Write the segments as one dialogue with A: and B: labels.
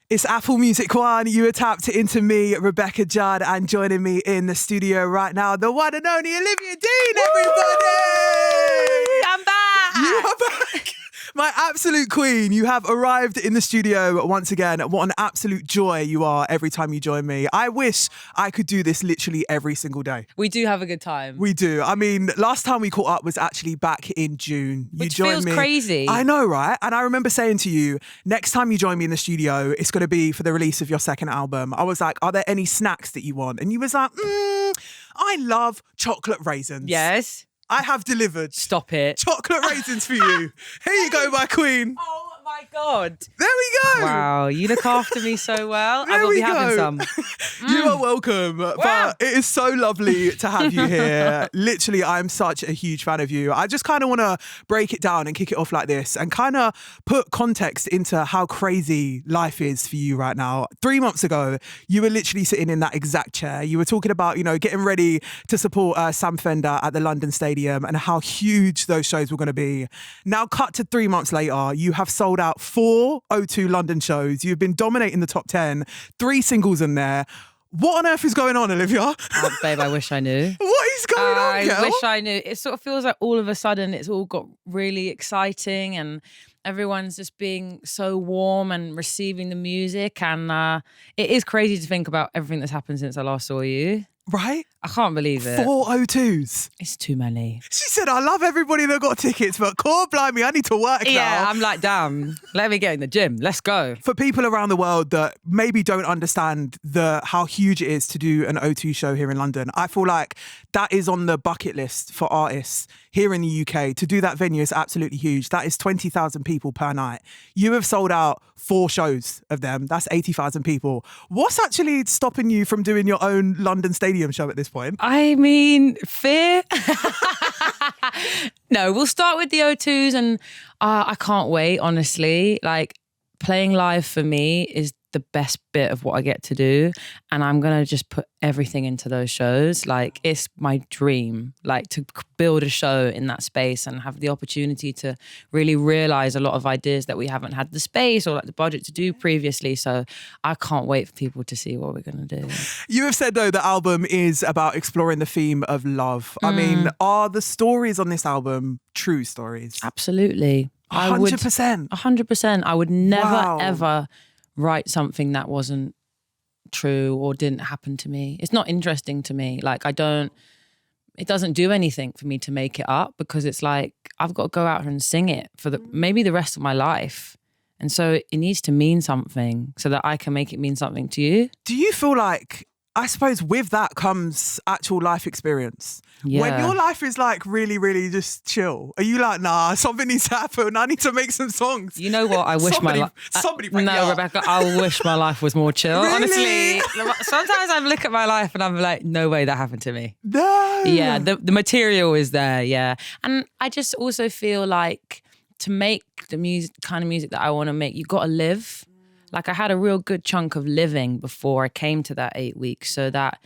A: It's Apple Music One. You are tapped into me, Rebecca Judd, and joining me in the studio right now, the one and only Olivia Dean, everybody!
B: I'm back!
A: You are back! My absolute queen, you have arrived in the studio once again. What an absolute joy you are every time you join me. I wish I could do this literally every single day.
B: We do have a good time.
A: We do. I mean, last time we caught up was actually back in June.
B: Which feels crazy.
A: I know, right? And I remember saying to you, next time you join me in the studio, it's going to be for the release of your second album. I was like, are there any snacks that you want? And you was like, I love chocolate raisins.
B: Yes.
A: I have delivered.
B: Stop it.
A: Chocolate raisins for you. Here you go, my queen.
B: Oh my God.
A: There we go.
B: Wow, you look after me so well. I will be having some.
A: You are welcome.
B: Wow.
A: But it is so lovely to have you here. Literally, I'm such a huge fan of you. I just kind of want to break it down and kick it off like this and kind of put context into how crazy life is for you right now. 3 months ago, you were literally sitting in that exact chair. You were talking about, getting ready to support Sam Fender at the London Stadium and how huge those shows were going to be. Now, cut to 3 months later, you have sold out 4 O2 London shows. You've been dominating the top 10, 3 singles in there. What on earth is going on, Olivia?
B: Oh, babe, I wish I knew.
A: What is going on, girl?
B: I wish I knew. It sort of feels like all of a sudden it's all got really exciting and everyone's just being so warm and receiving the music. And it is crazy to think about everything that's happened since I last saw you.
A: Right?
B: I can't believe it.
A: 4 O2s.
B: It's too many.
A: She said, I love everybody that got tickets, but core blimey, I need to work now.
B: Yeah, I'm like, damn, let me get in the gym. Let's go.
A: For people around the world that maybe don't understand how huge it is to do an O2 show here in London, I feel like that is on the bucket list for artists here in the UK. To do that venue is absolutely huge. That is 20,000 people per night. You have sold out 4 shows of them. That's 80,000 people. What's actually stopping you from doing your own London Stadium show at this point?
B: I mean, fear. No, we'll start with the O2s and I can't wait, honestly. Like, playing live for me is the best bit of what I get to do. And I'm going to just put everything into those shows. Like, it's my dream, like, to build a show in that space and have the opportunity to really realize a lot of ideas that we haven't had the space or like the budget to do previously. So I can't wait for people to see what we're going to do.
A: You have said, though, the album is about exploring the theme of love. I mean, are the stories on this album true stories?
B: Absolutely.
A: 100%.
B: 100%. I would never,
A: Wow.
B: ever write something that wasn't true or didn't happen to me. It's not interesting to me. Like, it doesn't do anything for me to make it up because it's like, I've got to go out and sing it for maybe the rest of my life. And so it needs to mean something so that I can make it mean something to you.
A: Do you feel like, I suppose with that comes actual life experience?
B: Yeah.
A: When your life is like really, really just chill, are you like, nah, something needs to happen. I need to make some songs.
B: You know what? I wish
A: Somebody-
B: my life...
A: somebody bring me
B: No,
A: up.
B: Rebecca, I wish my life was more chill.
A: Really?
B: Honestly, sometimes I look at my life and I'm like, no way that happened to me.
A: No.
B: Yeah, the material is there, yeah. And I just also feel like to make the kind of music that I want to make, you got to live. Like, I had a real good chunk of living before I came to that 8 weeks, so that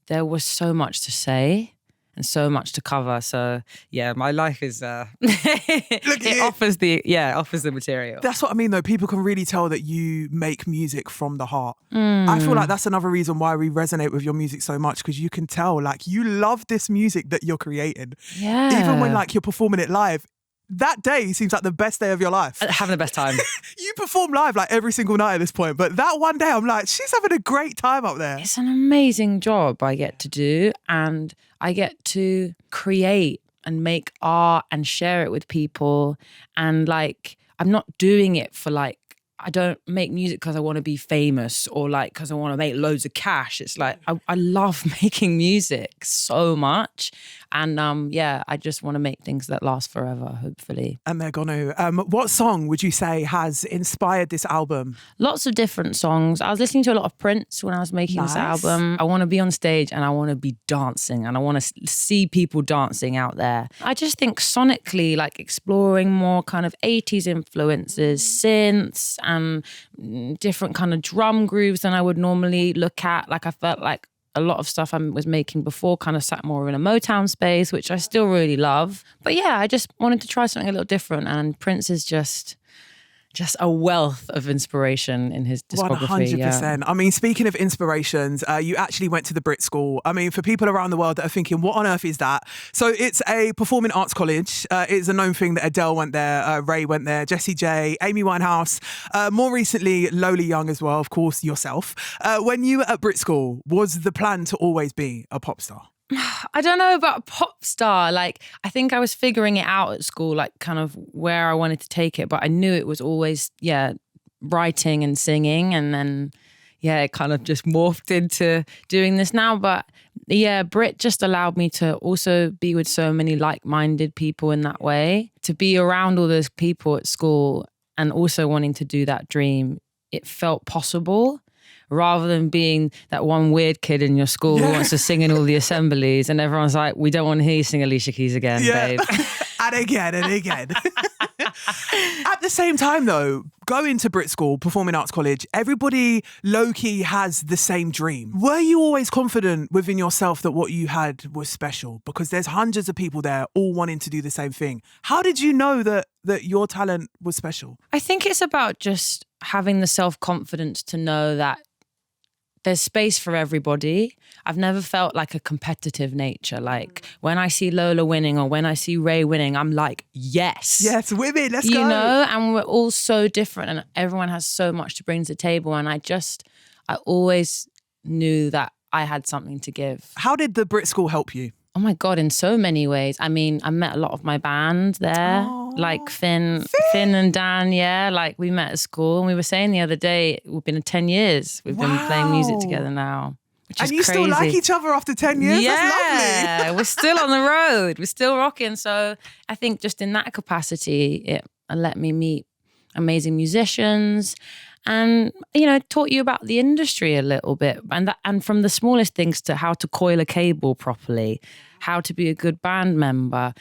B: there was so much to say and so much to cover. So yeah, my life is it offers the material.
A: That's what I mean, though. People can really tell that you make music from the heart. I feel like that's another reason why we resonate with your music so much, because you can tell, like, you love this music that you're creating.
B: Yeah.
A: Even when, like, you're performing it live, that day seems like the best day of your life.
B: Having the best time.
A: You perform live like every single night at this point, but that one day I'm like, she's having a great time up there.
B: It's an amazing job I get to do, and I get to create and make art and share it with people. And like, I'm not doing it for like, I don't make music because I want to be famous or like because I want to make loads of cash. It's like, I love making music so much. And I just want to make things that last forever, hopefully.
A: And they're gonna. What song would you say has inspired this album?
B: Lots of different songs. I was listening to a lot of Prince when I was making this album. I want to be on stage and I want to be dancing and I want to see people dancing out there. I just think sonically, like exploring more kind of 80s influences, synths and different kind of drum grooves than I would normally look at. Like, I felt like a lot of stuff I was making before kind of sat more in a Motown space, which I still really love. But yeah, I just wanted to try something a little different, and Prince is just just a wealth of inspiration in his discography.
A: 100%.
B: Yeah.
A: I mean, speaking of inspirations, you actually went to the BRIT School. I mean, for people around the world that are thinking, what on earth is that? So it's a performing arts college. It's a known thing that Adele went there, Ray went there, Jessie J, Amy Winehouse, more recently, Lola Young as well, of course, yourself. When you were at BRIT School, was the plan to always be a pop star?
B: I don't know about pop star. Like, I think I was figuring it out at school, like kind of where I wanted to take it. But I knew it was always, writing and singing. And then, it kind of just morphed into doing this now. But BRIT just allowed me to also be with so many like-minded people in that way. To be around all those people at school and also wanting to do that dream, it felt possible. Rather than being that one weird kid in your school who wants to sing in all the assemblies and everyone's like, we don't want to hear you sing Alicia Keys again, babe.
A: And again. At the same time, though, going to BRIT School, Performing Arts College, everybody low-key has the same dream. Were you always confident within yourself that what you had was special? Because there's hundreds of people there all wanting to do the same thing. How did you know that your talent was special?
B: I think it's about just having the self-confidence to know that there's space for everybody. I've never felt like a competitive nature. Like when I see Lola winning or when I see Ray winning, I'm like, yes.
A: Yes, women, let's go.
B: You know, and we're all so different and everyone has so much to bring to the table. And I always knew that I had something to give.
A: How did the BRIT School help you?
B: Oh my God, in so many ways. I mean, I met a lot of my band there, like Ffion and Dan, like we met at school and we were saying the other day, we've been 10 years. We've been playing music together now, which is
A: crazy. And you still like each other after 10 years?
B: Yeah,
A: that's lovely.
B: We're still on the road. We're still rocking. So I think just in that capacity, it let me meet amazing musicians and, taught you about the industry a little bit. And from the smallest things to how to coil a cable properly, how to be a good band member,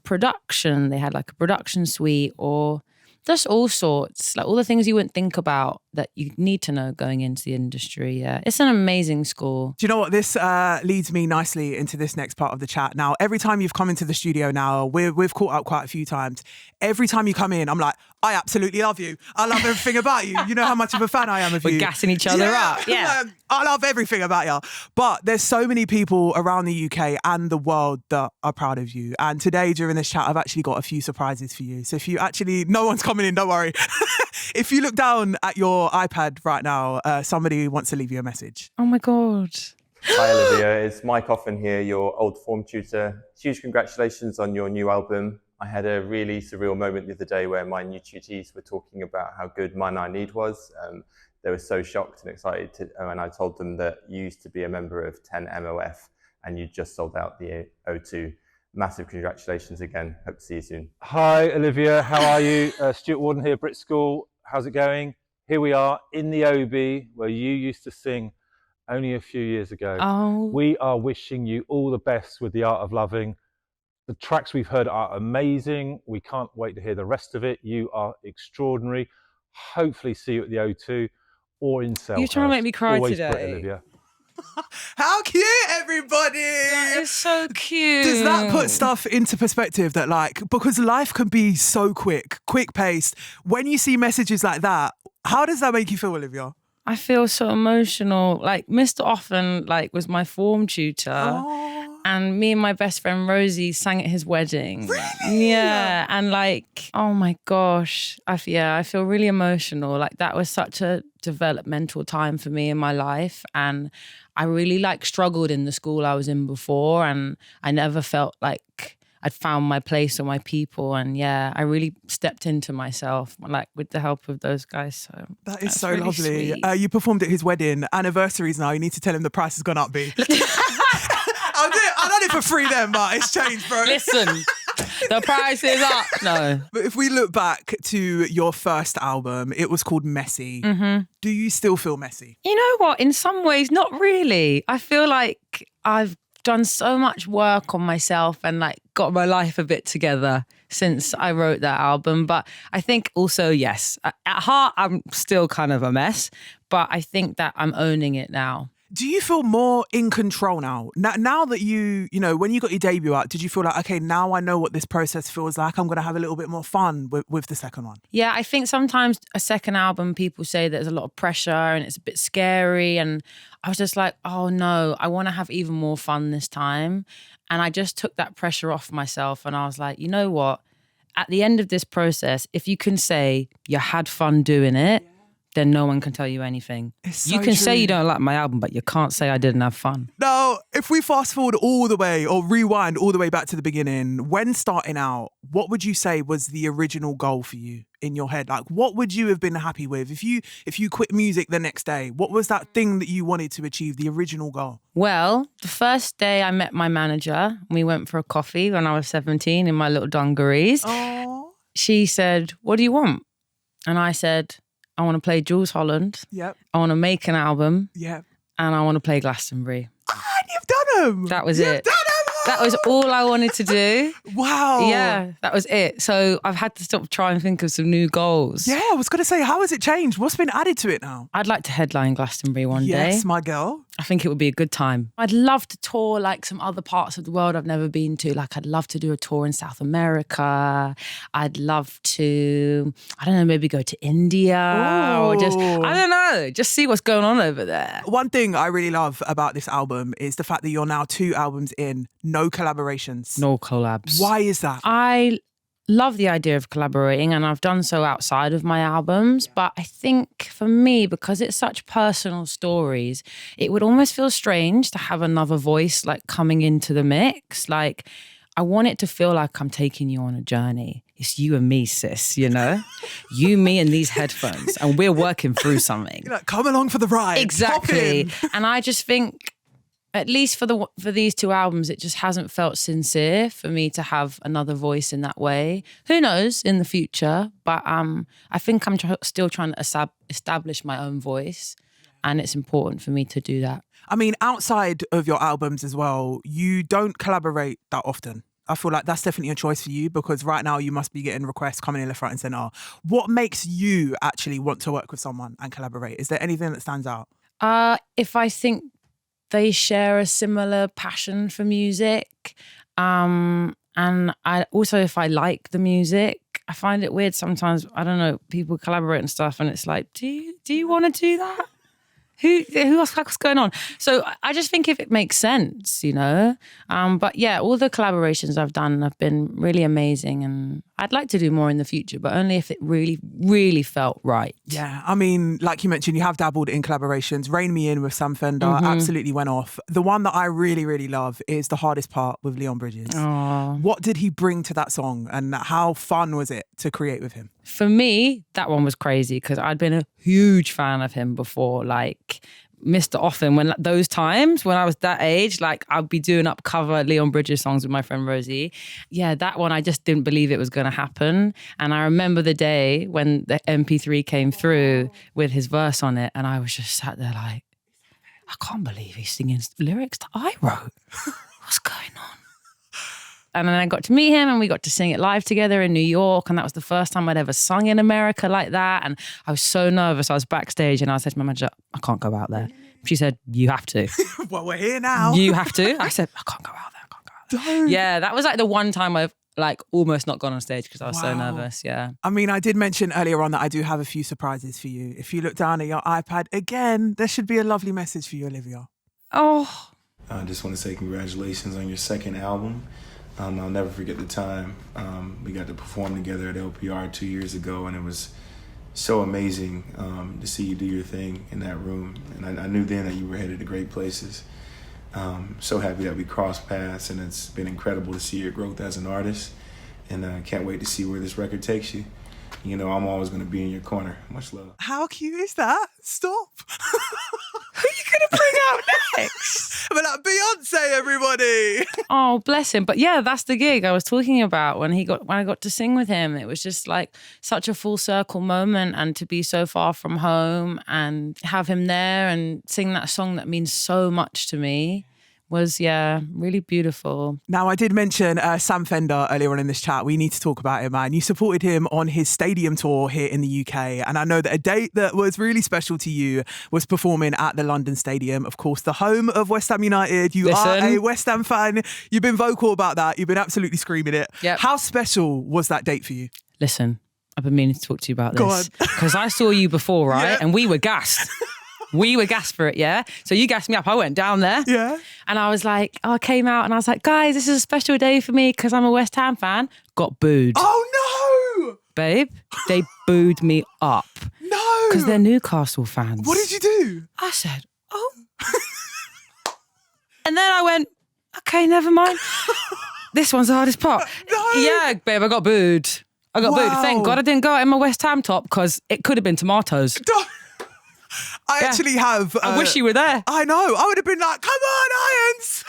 B: production. They had like a production suite or just all sorts, like all the things you wouldn't think about that you need to know going into the industry. Yeah, it's an amazing school.
A: Do you know what? This leads me nicely into this next part of the chat. Now, every time you've come into the studio now, we've caught up quite a few times. Every time you come in, I'm like, I absolutely love you. I love everything about you. You know how much of a fan I am of you.
B: We're gassing each other up. Yeah.
A: I love everything about you. But there's so many people around the UK and the world that are proud of you. And today, during this chat, I've actually got a few surprises for you. So if you no one's coming in, don't worry. If you look down at your iPad right now, somebody wants to leave you a message.
B: Oh my God.
C: Hi Olivia, it's Mike Offen here, your old form tutor. Huge congratulations on your new album. I had a really surreal moment the other day where my new tutees were talking about how good Mine I Need was. They were so shocked and excited when I told them that you used to be a member of 10 MOF and you just sold out the O2. Massive congratulations again. Hope to see you soon.
D: Hi Olivia, how are you? Stuart Worden here, BRIT School. How's it going? Here we are in the OB where you used to sing only a few years ago.
B: Oh.
D: We are wishing you all the best with The Art of Loving. The tracks we've heard are amazing. We can't wait to hear the rest of it. You are extraordinary. Hopefully see you at the O2 or in Selhurst.
B: You're trying to make me cry
D: Always
B: today.
D: BRIT, Olivia.
A: How cute, everybody!
B: That is so cute.
A: Does that put stuff into perspective that because life can be so quick-paced, when you see messages like that, how does that make you feel, Olivia?
B: I feel so emotional. Like Mr. Offen, was my form tutor.
A: Oh.
B: And me and my best friend Rosie sang at his wedding.
A: Really?
B: Yeah. And oh my gosh. I feel really emotional. That was such a developmental time for me in my life. And I really struggled in the school I was in before. And I never felt like I'd found my place or my people. And I really stepped into myself, with the help of those guys. So
A: that is so
B: really
A: lovely.
B: sweet.
A: You performed at his wedding. Anniversaries now. You need to tell him the price has gone up, B. I done it for free then, but it's changed, bro.
B: Listen, the price is up. No.
A: But if we look back to your first album, it was called Messy.
B: Mm-hmm.
A: Do you still feel messy?
B: You know what? In some ways, not really. I feel like I've done so much work on myself and got my life a bit together since I wrote that album. But I think also, yes, at heart, I'm still kind of a mess, but I think that I'm owning it now.
A: Do you feel more in control now? Now that you know, when you got your debut out, did you feel like, okay, now I know what this process feels like, I'm going to have a little bit more fun with the second one?
B: Yeah, I think sometimes a second album, people say there's a lot of pressure and it's a bit scary. And I was just like, oh no, I want to have even more fun this time. And I just took that pressure off myself. And I was like, you know what? At the end of this process, if you can say you had fun doing it, then no one can tell you anything.
A: So
B: you can say
A: true.
B: you don't like my album, but you can't say I didn't have fun.
A: Now, if we fast forward all the way or rewind all the way back to the beginning, when starting out, what would you say was the original goal for you in your head? Like, what would you have been happy with if you quit music the next day? What was that thing that you wanted to achieve, the original goal?
B: Well, the first day I met my manager, we went for a coffee when I was 17 in my little dungarees.
A: Oh,
B: She said, what do you want? And I said, I want to play Jules Holland.
A: yep,
B: I want to make an album.
A: yep.
B: And I want to play Glastonbury.
A: And you've done them.
B: That was
A: You've
B: it.
A: done 'em!
B: That was all I wanted to do.
A: Wow.
B: Yeah, that was it. So I've had to stop trying to think of some new goals.
A: Yeah, I was going to say, how has it changed? What's been added to it now?
B: I'd like to headline Glastonbury one day.
A: Yes, my girl.
B: I think it would be a good time. I'd love to tour like some other parts of the world I've never been to. Like I'd love to do a tour in South America. I'd love to, I don't know, maybe go to India or just, I don't know, just see what's going on over there.
A: One thing I really love about this album is the fact that you're now 2 albums in, no collaborations.
B: No collabs.
A: Why is that?
B: I love the idea of collaborating and I've done so outside of my albums, but I think for me, because it's such personal stories, it would almost feel strange to have another voice like coming into the mix. Like I want it to feel like I'm taking you on a journey. It's you and me, sis, you know? You, me and these headphones and we're working through something.
A: You're like, come along for the ride.
B: Exactly.
A: Pop in.
B: And I just think, at least for these 2 albums, it just hasn't felt sincere for me to have another voice in that way. Who knows in the future? But I think I'm still trying to establish my own voice, and it's important for me to do that.
A: I mean, outside of your albums as well, you don't collaborate that often. I feel like that's definitely a choice for you because right now you must be getting requests coming in left, right and centre. What makes you actually want to work with someone and collaborate? Is there anything that stands out?
B: If I think they share a similar passion for music. And I also, if I like the music, I find it weird sometimes, I don't know, people collaborate and stuff and it's like, do you want to do that? Who else, what's going on? So I just think if it makes sense, you know. But yeah, all the collaborations I've done have been really amazing and I'd like to do more in the future, but only if it really, really felt right.
A: Yeah, I mean, like you mentioned, you have dabbled in collaborations. Rein Me In with Sam Fender absolutely went off. The one that I really, really love is The Hardest Part with Leon Bridges.
B: Aww.
A: What did he bring to that song and how fun was it to create with him?
B: For me, that one was crazy because I'd been a huge fan of him before, like Mr. Offen, when those times when I was that age, like I'd be doing up cover Leon Bridges songs with my friend Rosie. Yeah, that one I just didn't believe it was going to happen. And I remember the day when the MP3 came through with his verse on it and I was just sat there like, I can't believe he's singing lyrics that I wrote. What's going on? And then I got to meet him and we got to sing it live together in New York. And that was the first time I'd ever sung in America like that. And I was so nervous. I was backstage and I said to my manager, I can't go out there. She said, you have to.
A: Well, we're here now.
B: You have to. I said, I can't go out there. I can't go out there.
A: Don't.
B: Yeah, that was like the one time I've like almost not gone on stage because I was so
A: Wow.
B: nervous. Yeah.
A: I mean, I did mention earlier on that I do have a few surprises for you. If you look down at your iPad again, there should be a lovely message for you, Olivia.
B: Oh.
E: I just want to say congratulations on your second album. I'll never forget the time we got to perform together at LPR 2 years ago, and it was so amazing to see you do your thing in that room. And I knew then that you were headed to great places. So happy that we crossed paths, and it's been incredible to see your growth as an artist. And I can't wait to see where this record takes you. You know, I'm always going to be in your corner. Much love.
A: How cute is that? Stop.
B: Who are you going to bring out next?
A: I'm like, Beyonce, everybody.
B: Oh, bless him. But yeah, that's the gig I was talking about when I got to sing with him. It was just like such a full circle moment, and to be so far from home and have him there and sing that song that means so much to me was, really beautiful.
A: Now, I did mention Sam Fender earlier on in this chat. We need to talk about him, man. You supported him on his stadium tour here in the UK. And I know that a date that was really special to you was performing at the London Stadium, of course, the home of West Ham United. You are a West Ham fan. You've been vocal about that. You've been absolutely screaming it.
B: Yep.
A: How special was that date for you?
B: Listen, I've been meaning to talk to you about
A: Go
B: this.
A: on.
B: Because I saw you before, right?
A: Yeah.
B: And we were gassed. We were gassed for it, yeah? So you gassed me up. I went down there.
A: Yeah.
B: And I was like, I came out and I was like, guys, this is a special day for me because I'm a West Ham fan. Got booed.
A: Oh, no.
B: Babe, they booed me up.
A: No.
B: Because they're Newcastle fans.
A: What did you do?
B: I said, oh. And then I went, okay, never mind. This one's the hardest part.
A: No.
B: Yeah, babe, I got booed. Booed. Thank God I didn't go out in my West Ham top because it could have been tomatoes.
A: I actually have...
B: I wish you were there.
A: I know. I would have been like, come on, Irons.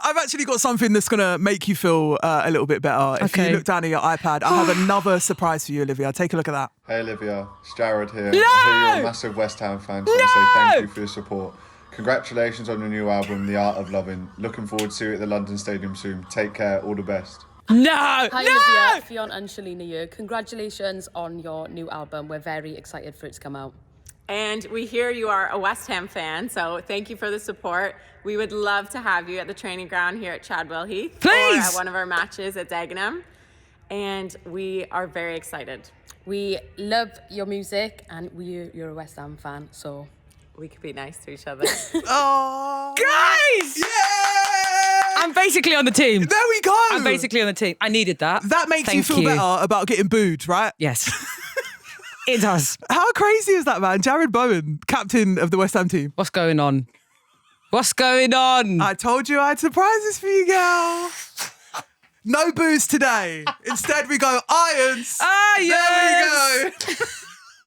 A: I've actually got something that's going to make you feel a little bit better. If you look down at your iPad, I have another surprise for you, Olivia. Take a look at that.
F: Hey, Olivia. It's Jarrod here.
B: No!
F: I hear you're a massive West Ham fan, so I want to say thank you for your support. Congratulations on your new album, The Art of Loving. Looking forward to see you at the London Stadium soon. Take care. All the best.
B: No!
G: Hi
B: no!
G: Olivia, Ffion and Shelina here. Congratulations on your new album. We're very excited for it to come out.
H: And we hear you are a West Ham fan, so thank you for the support. We would love to have you at the training ground here at Chadwell Heath.
B: Please!
H: Or at one of our matches at Dagenham. And we are very excited.
G: We love your music and you're a West Ham fan, so...
H: We could be nice to each other.
A: Oh.
B: Guys!
A: Yeah!
B: I'm basically on the team.
A: There we go.
B: I'm basically on the team. I needed that.
A: That makes you feel better about getting booed, right?
B: Yes. It does.
A: How crazy is that, man? Jarrod Bowen, captain of the West Ham team.
B: What's going on? What's going on?
A: I told you I had surprises for you, girl. No booze today. Instead, we go Irons.
B: Yes!
A: There we go.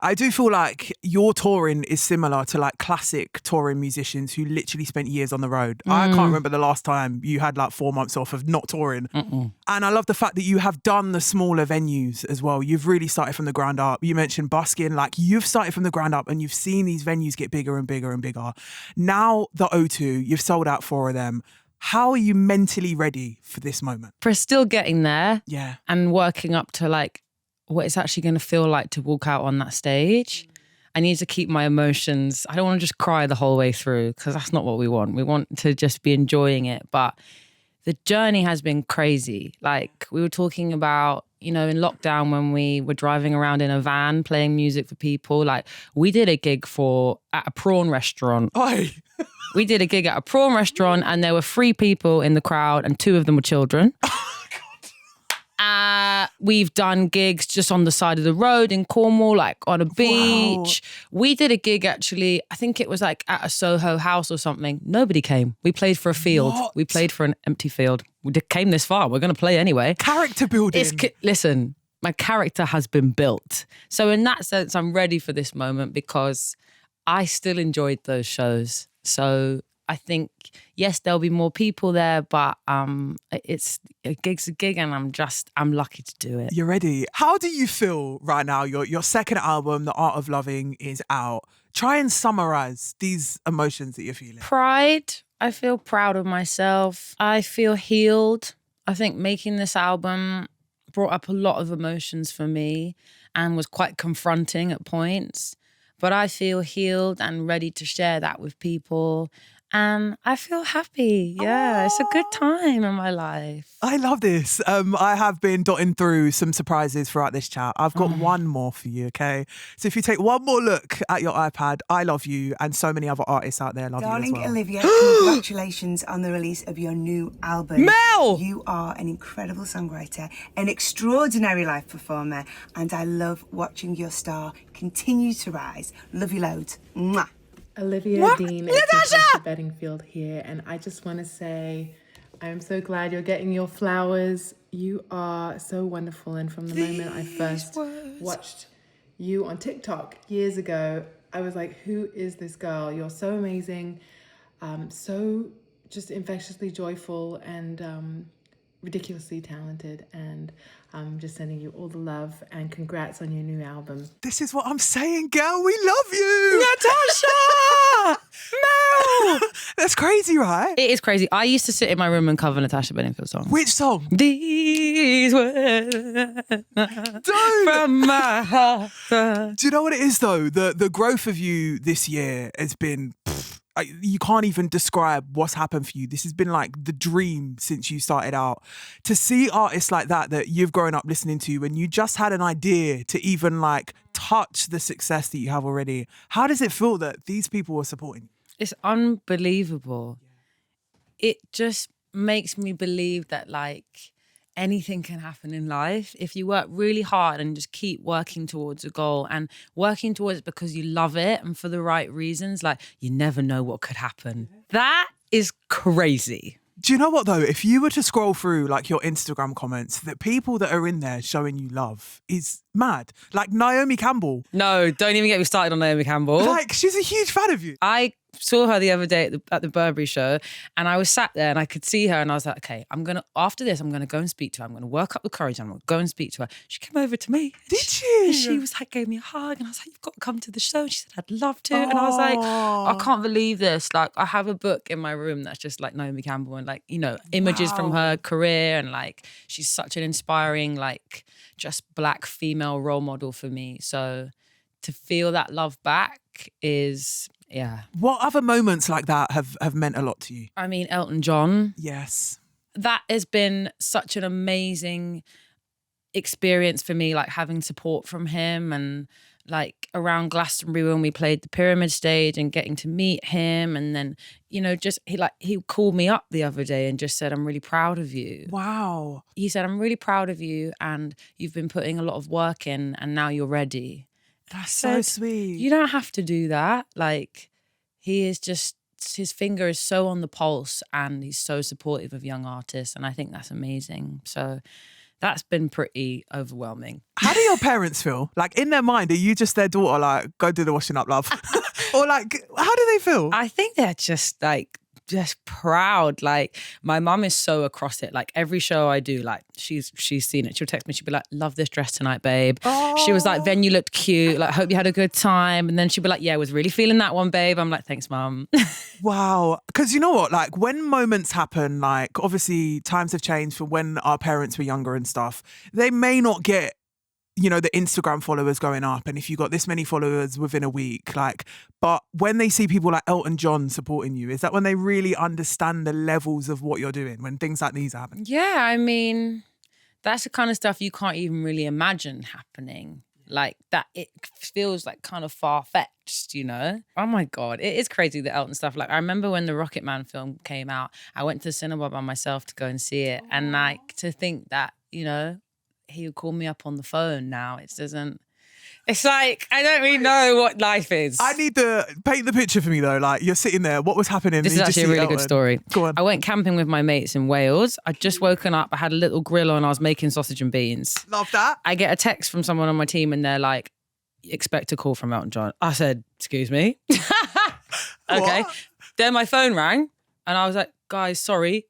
A: I do feel like your touring is similar to like classic touring musicians who literally spent years on the road. I can't remember the last time you had like 4 months off of not touring. And I love the fact that you have done the smaller venues as well. You've really started from the ground up. You mentioned busking, like you've started from the ground up and you've seen these venues get bigger and bigger and bigger. Now the O2, you've sold out 4 of them. How are you mentally ready for this moment?
B: For still getting there.
A: Yeah.
B: And working up to like what it's actually going to feel like to walk out on that stage. I need to keep my emotions. I don't want to just cry the whole way through because that's not what we want. We want to just be enjoying it. But the journey has been crazy. Like we were talking about, in lockdown when we were driving around in a van playing music for people. Like we did a gig at a prawn restaurant.
A: Oi.
B: We did a gig at a prawn restaurant and there were 3 people in the crowd and 2 of them were children. We've done gigs just on the side of the road in Cornwall, like on a beach. Wow. We did a gig actually, I think it was like at a Soho house or something. Nobody came. We played for a field.
A: What?
B: We played for an empty field. We came this far. We're going to play anyway.
A: Character building.
B: Listen, my character has been built. So in that sense, I'm ready for this moment because I still enjoyed those shows. So I think, yes, there'll be more people there, but it's a gig's a gig and I'm lucky to do it.
A: You're ready. How do you feel right now? Your second album, The Art of Loving, is out. Try and summarize these emotions that you're feeling.
B: Pride. I feel proud of myself. I feel healed. I think making this album brought up a lot of emotions for me and was quite confronting at points. But I feel healed and ready to share that with people. And I feel happy. Yeah, It's a good time in my life.
A: I love this. I have been dotting through some surprises throughout this chat. I've got one more for you, okay? So if you take one more look at your iPad, I love you and so many other artists out there love you as well.
I: Darling Olivia, congratulations on the release of your new album.
B: Mel!
I: You are an incredible songwriter, an extraordinary live performer, and I love watching your star continue to rise. Love you loads. Mwah.
J: Olivia Dean, it's Natasha Bedingfield here, and I just want to say I'm so glad you're getting your flowers. You are so wonderful, and from the moment I first watched you on TikTok years ago, I was like, who is this girl? You're so amazing, so just infectiously joyful and ridiculously talented, and I'm just sending you all the love and congrats on your new album.
A: This is what I'm saying, girl. We love you.
B: Natasha! Mel!
A: That's crazy, right?
B: It is crazy. I used to sit in my room and cover Natasha Bedingfield songs.
A: Which song?
B: These words from my heart.
A: Do you know what it is though? The growth of you this year has been, you can't even describe what's happened for you. This has been like the dream since you started out. To see artists like that you've grown up listening to, and you just had an idea to even like touch the success that you have already. How does it feel that these people are supporting you?
B: It's unbelievable. It just makes me believe that like anything can happen in life if you work really hard and just keep working towards a goal and working towards it because you love it and for the right reasons. Like, you never know what could happen. That is crazy.
A: Do you know what though? If you were to scroll through like your Instagram comments, the people that are in there showing you love is mad. Like Naomi Campbell.
B: No, don't even get me started on Naomi Campbell.
A: Like, she's a huge fan of you.
B: I saw her the other day at the Burberry show, and I was sat there and I could see her, and I was like, okay, after this, I'm going to go and speak to her. I'm going to work up the courage and I'm going to go and speak to her. She came over to me.
A: Did she?
B: And she was like, gave me a hug, and I was like, you've got to come to the show. And she said, I'd love to. And I was like, I can't believe this. Like, I have a book in my room that's just like Naomi Campbell and like, you know, images from her career, and like, she's such an inspiring, like, just Black female role model for me. So to feel that love back is, yeah.
A: What other moments like that have meant a lot to you?
B: I mean, Elton John.
A: Yes.
B: That has been such an amazing experience for me, like having support from him, and like around Glastonbury when we played the Pyramid stage and getting to meet him. And then, you know, just he called me up the other day and just said, I'm really proud of you.
A: Wow.
B: He said, I'm really proud of you, and you've been putting a lot of work in, and now you're ready.
A: That's so sweet.
B: You don't have to do that. Like, he is just, his finger is so on the pulse, and he's so supportive of young artists. And I think that's amazing. So that's been pretty overwhelming.
A: How do your parents feel? Like, in their mind, are you just their daughter, like, go do the washing up, love? Or like, how do they feel?
B: I think they're just like, just proud. Like, my mum is so across it. Like, every show I do, like, she's seen it. She'll text me, she'll be like, love this dress tonight, babe.
A: Oh.
B: She was like, then you looked cute, like, hope you had a good time. And then she'll be like, yeah, I was really feeling that one, babe. I'm like, thanks, mum.
A: Wow. Because you know what, like, when moments happen, like, obviously times have changed from when our parents were younger and stuff. They may not get, you know, the Instagram followers going up, and if you got this many followers within a week, like, but when they see people like Elton John supporting you, is that when they really understand the levels of what you're doing, when things like these happen?
B: Yeah, I mean, that's the kind of stuff you can't even really imagine happening. Like that, it feels like kind of far-fetched, you know? Oh my God, it is crazy, the Elton stuff. Like, I remember when the Rocket Man film came out, I went to the cinema by myself to go and see it. And like, to think that, you know, he would call me up on the phone now. It's like, I don't really know what life is.
A: I need to paint the picture for me though. Like, you're sitting there, what was happening?
B: This is actually a really good story.
A: Go on.
B: I went camping with my mates in Wales. I'd just woken up, I had a little grill on, I was making sausage and beans.
A: Love that.
B: I get a text from someone on my team and they're like, expect a call from Elton John. I said, excuse me. Okay.
A: What?
B: Then my phone rang and I was like, guys, sorry,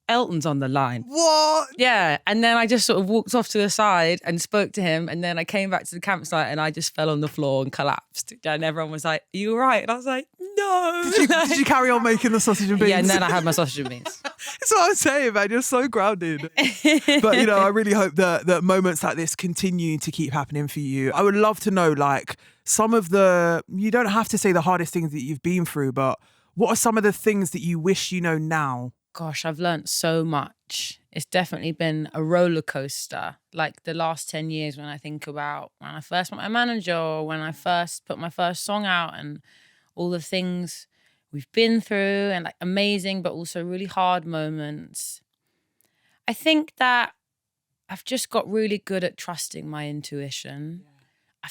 B: Elton's on the line.
A: What?
B: Yeah. And then I just sort of walked off to the side and spoke to him. And then I came back to the campsite and I just fell on the floor and collapsed. And everyone was like, are you all right? And I was like, no.
A: Did you carry on making the sausage and beans?
B: Yeah, and then I had my sausage and beans.
A: That's what I'm saying, man. You're so grounded. But, you know, I really hope that moments like this continue to keep happening for you. I would love to know, like, some of the, you don't have to say the hardest things that you've been through, but what are some of the things that you wish you know now?
B: Gosh, I've learnt so much. It's definitely been a roller coaster. Like the last 10 years, when I think about when I first met my manager, or when I first put my first song out, and all the things we've been through, and like amazing, but also really hard moments. I think that I've just got really good at trusting my intuition. I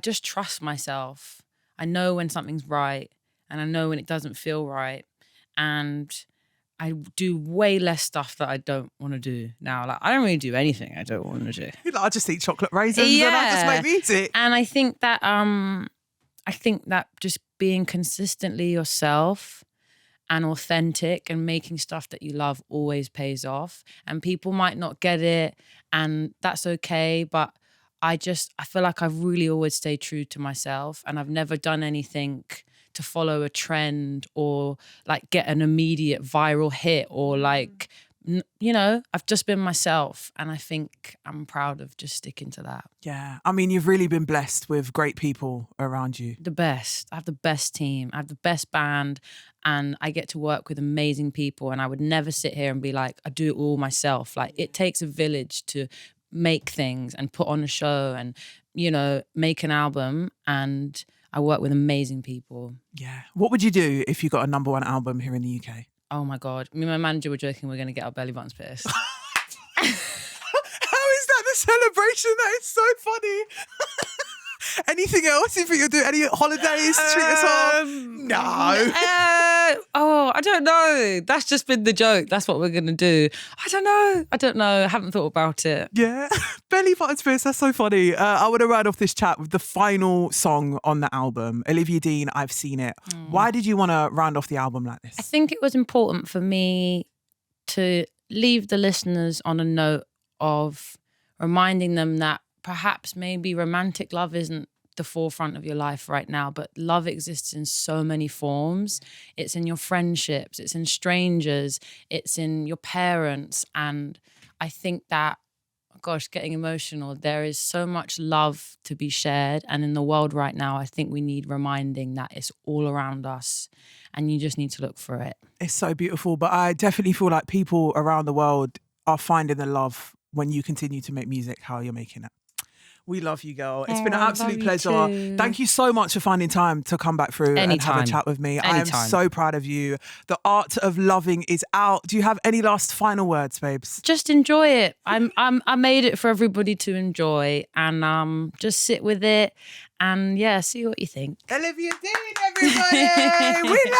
B: just trust myself. I know when something's right, and I know when it doesn't feel right. And I do way less stuff that I don't want to do now. Like, I don't really do anything I don't want to do.
A: I just eat chocolate raisins and I just make music.
B: And I think that just being consistently yourself and authentic and making stuff that you love always pays off. And people might not get it, and that's okay. But I feel like I've really always stayed true to myself, and I've never done anything to follow a trend or like get an immediate viral hit or like, you know, I've just been myself, and I think I'm proud of just sticking to that.
A: Yeah. I mean, you've really been blessed with great people around you.
B: The best. I have the best team. I have the best band, and I get to work with amazing people, and I would never sit here and be like, I do it all myself. Like, it takes a village to make things and put on a show and, you know, make an album, and I work with amazing people.
A: Yeah. What would you do if you got a #1 album here in the UK?
B: Oh my God. Me and my manager were joking we're going to get our belly buttons pierced.
A: How is that the celebration? That is so funny. Anything else you think you'll do? Any holidays? Treat us off? No.
B: I don't know. That's just been the joke. That's what we're going to do. I don't know. I haven't thought about it.
A: Yeah. Belly buttons pierced. That's so funny. I want to round off this chat with the final song on the album. Olivia Dean, I've Seen It. Why did you want to round off the album like this?
B: I think it was important for me to leave the listeners on a note of reminding them that perhaps maybe romantic love isn't the forefront of your life right now, but love exists in so many forms. It's in your friendships, it's in strangers, it's in your parents. And I think that, gosh, getting emotional, there is so much love to be shared. And in the world right now, I think we need reminding that it's all around us and you just need to look for it.
A: It's so beautiful, but I definitely feel like people around the world are finding the love when you continue to make music how you're making it. We love you, girl. It's been an absolute pleasure. Thank you so much for finding time to come back through and have a chat with me. I am so proud of you. The Art of Loving is out. Do you have any last final words, babes?
B: Just enjoy it. I made it for everybody to enjoy, and just sit with it and see what you think.
A: Olivia Dean, everybody. We love